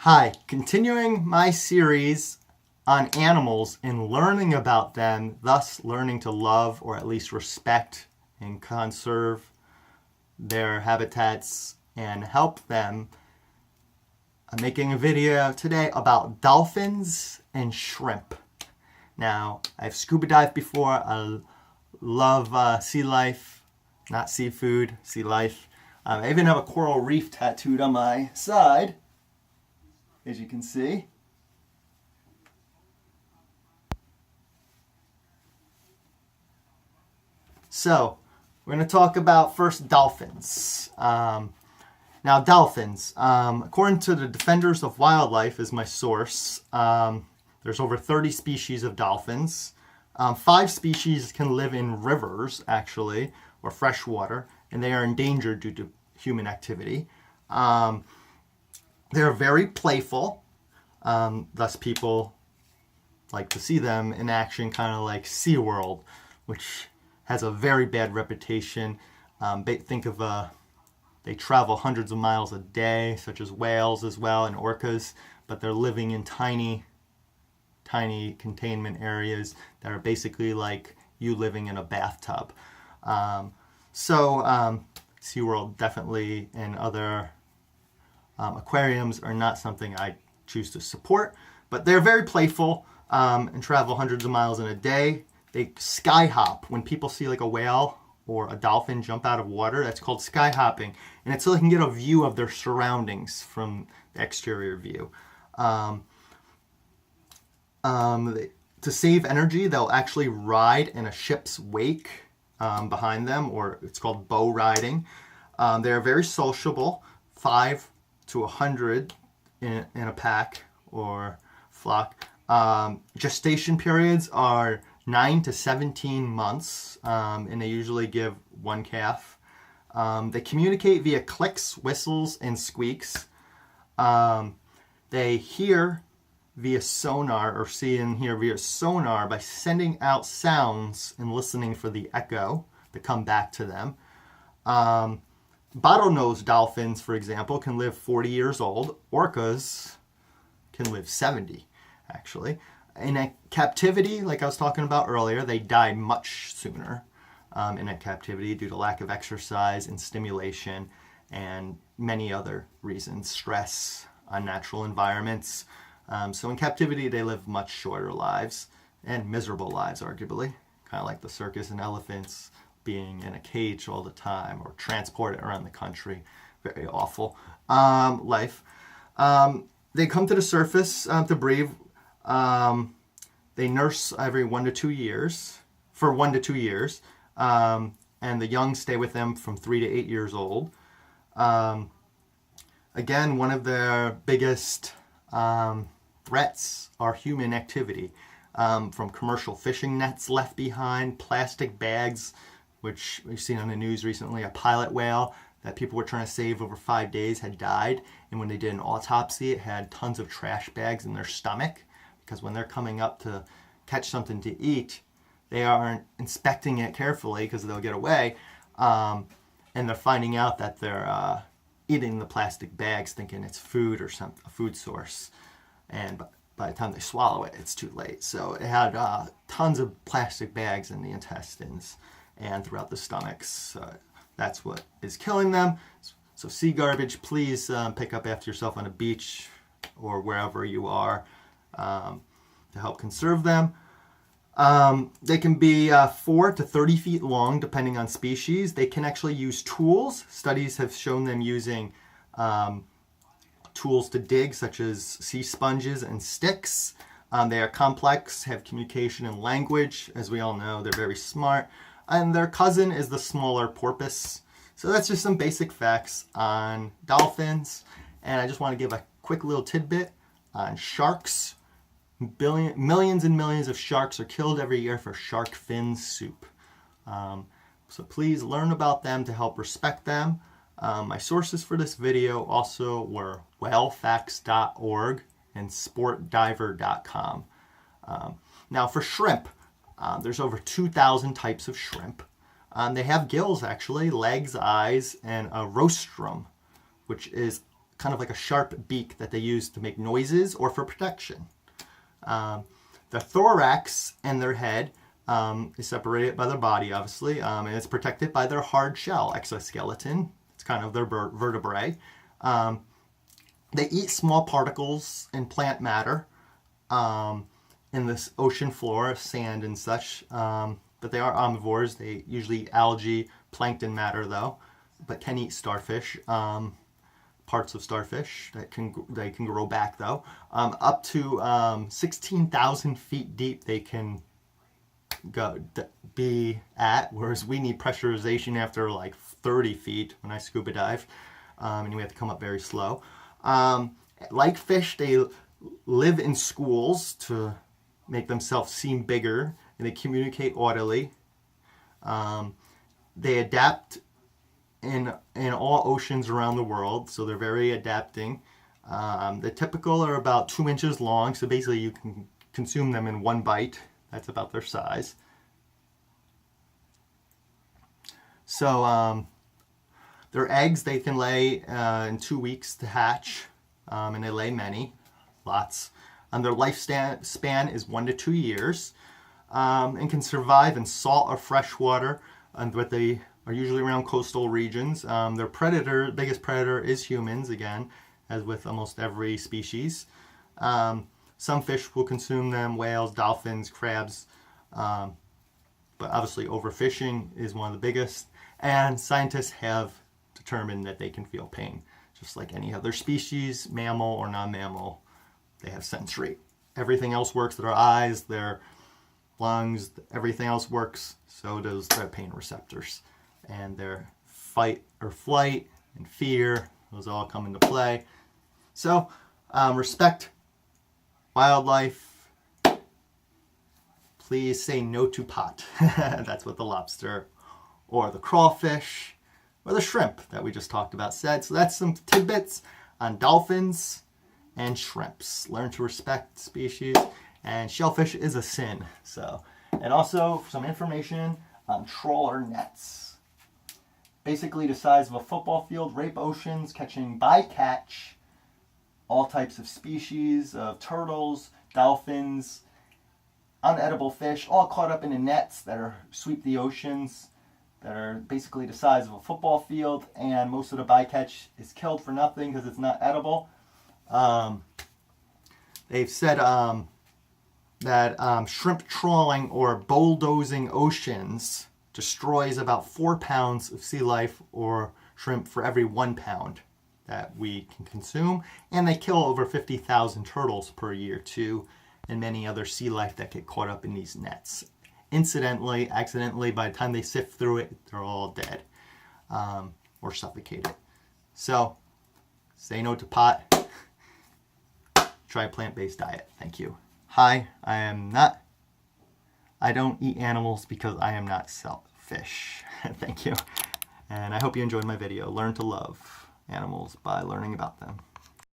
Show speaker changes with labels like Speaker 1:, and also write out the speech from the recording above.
Speaker 1: Hi, continuing my series on animals and learning about them, thus learning to love or at least respect and conserve their habitats and help them. I'm making a video today about dolphins and shrimp. Now, I've scuba dived before. I love sea life, not seafood, sea life. I even have a coral reef tattooed on my side, as you can see. So, we're going to talk about first dolphins. Now, dolphins, according to the Defenders of Wildlife is my source, there's over 30 species of dolphins. 5 species can live in rivers, actually, or freshwater, and they are endangered due to human activity. They're very playful, thus people like to see them in action, kind of like SeaWorld, which has a very bad reputation. Think of they travel hundreds of miles a day, such as whales as well, and orcas, but they're living in tiny containment areas that are basically like you living in a bathtub. SeaWorld definitely and other aquariums are not something I choose to support, but they're very playful and travel hundreds of miles in a day. They sky hop. When people see like a whale or a dolphin jump out of water, that's called sky hopping, and it's so they can get a view of their surroundings from the exterior view. To save energy, they'll actually ride in a ship's wake behind them, or it's called bow riding. They're very sociable, 5 to 100 in a pack or flock. Gestation periods are 9 to 17 months, and they usually give one calf. They communicate via clicks, whistles, and squeaks. They hear via sonar, or see and hear via sonar, by sending out sounds and listening for the echo to come back to them. Bottlenose dolphins, for example, can live 40 years old. Orcas can live 70, actually. In a captivity, like I was talking about earlier, they die much sooner in a captivity due to lack of exercise and stimulation and many other reasons, stress, unnatural environments. So in captivity, they live much shorter lives and miserable lives, arguably, kind of like the circus and elephants being in a cage all the time or transported around the country. Very awful life. They come to the surface to breathe. They nurse every 1 to 2 years, for 1 to 2 years, and the young stay with them from 3 to 8 years old. Again, one of their biggest threats are human activity, from commercial fishing nets left behind, plastic bags, which we've seen on the news recently. A pilot whale that people were trying to save over 5 days had died, and when they did an autopsy, it had tons of trash bags in their stomach, because when they're coming up to catch something to eat, they aren't inspecting it carefully because they'll get away, and they're finding out that they're eating the plastic bags thinking it's food or a food source, and by the time they swallow it, it's too late. So it had tons of plastic bags in the intestines and throughout the stomachs. That's what is killing them. So sea garbage, please pick up after yourself on a beach or wherever you are to help conserve them. They can be 4 to 30 feet long depending on species. They can actually use tools. Studies have shown them using tools to dig, such as sea sponges and sticks. They are complex, have communication and language. As we all know, they're very smart. And their cousin is the smaller porpoise. So that's just some basic facts on dolphins. And I just want to give a quick little tidbit on sharks. Millions and millions of sharks are killed every year for shark fin soup. So please learn about them to help respect them. My sources for this video also were whalefacts.org and sportdiver.com. Now for shrimp, there's over 2,000 types of shrimp. They have gills, actually, legs, eyes, and a rostrum, which is kind of like a sharp beak that they use to make noises or for protection. The thorax and their head is separated by their body, obviously, and it's protected by their hard shell exoskeleton. It's kind of their vertebrae. They eat small particles and plant matter in this ocean floor, sand and such, but they are omnivores. They usually eat algae, plankton matter though, but can eat starfish, parts of starfish that they can grow back though. Up to 16,000 feet deep they can be at, whereas we need pressurization after like 30 feet when I scuba dive, and we have to come up very slow. Like fish, they live in schools to make themselves seem bigger, and they communicate audibly. They adapt in all oceans around the world, so they're very adapting. The typical are about 2 inches long, so basically you can consume them in one bite. That's about their size. So their eggs they can lay in 2 weeks to hatch, and they lay many, lots. And their lifespan is 1 to 2 years, and can survive in salt or fresh water, but they are usually around coastal regions. Their biggest predator is humans, again, as with almost every species. Some fish will consume them, whales, dolphins, crabs, but obviously overfishing is one of the biggest, and scientists have determined that they can feel pain. Just like any other species, mammal or non-mammal, they have sensory. Everything else works, their eyes, their lungs, everything else works, so does their pain receptors. And their fight or flight and fear, those all come into play. So, respect wildlife. Please say no to pot. That's what the lobster or the crawfish or the shrimp that we just talked about said. So that's some tidbits on dolphins and shrimps. Learn to respect species, and shellfish is a sin. So, and also some information on trawler nets. Basically the size of a football field, rape oceans, catching bycatch all types of species of turtles, dolphins, unedible fish, all caught up in the nets that sweep the oceans, that are basically the size of a football field, and most of the bycatch is killed for nothing because it's not edible. They've said that shrimp trawling or bulldozing oceans destroys about 4 pounds of sea life or shrimp for every 1 pound that we can consume, and they kill over 50,000 turtles per year too, and many other sea life that get caught up in these nets. Incidentally, accidentally, by the time they sift through it, they're all dead or suffocated. So, say no to pot. Try a plant-based diet. Thank you. Hi, I don't eat animals because I am not selfish. Thank you. And I hope you enjoyed my video. Learn to love animals by learning about them.